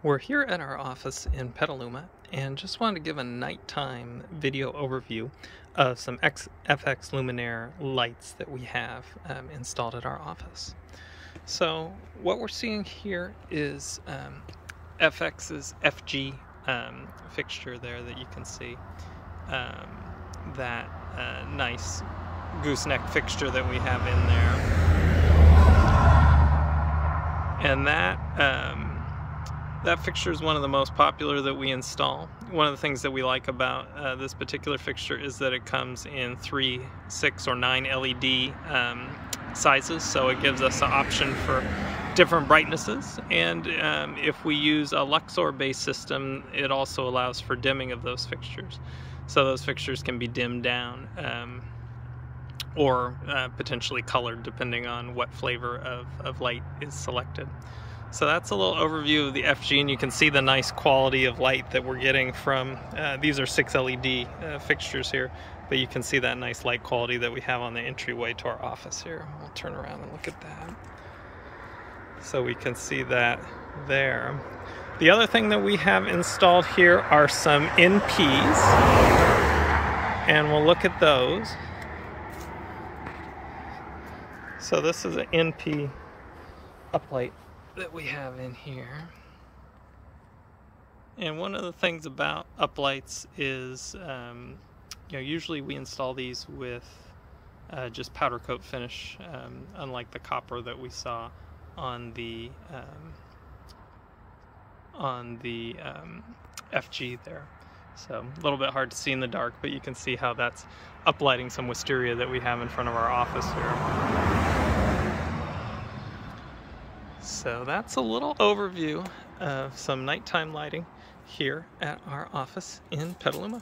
We're here at our office in Petaluma and just wanted to give a nighttime video overview of some FX Luminaire lights that we have installed at our office. So what we're seeing here is FX's FG fixture there that you can see. That nice gooseneck fixture that we have in there. And that fixture is one of the most popular that we install. One of the things that we like about this particular fixture is that it comes in 3, 6, or 9 LED sizes, so it gives us an option for different brightnesses. And if we use a Luxor-based system, it also allows for dimming of those fixtures. So those fixtures can be dimmed down or potentially colored depending on what flavor of light is selected. So that's a little overview of the FG, and you can see the nice quality of light that we're getting from, these are 6 LED fixtures here, but you can see that nice light quality that we have on the entryway to our office here. We'll turn around and look at that. So we can see that there. The other thing that we have installed here are some NPs, and we'll look at those. So this is an NP Uplight that we have in here. And one of the things about uplights is usually we install these with just powder coat finish, unlike the copper that we saw on the FG there. So a little bit hard to see in the dark, but you can see how that's uplighting some wisteria that we have in front of our office here. So that's a little overview of some nighttime lighting here at our office in Petaluma.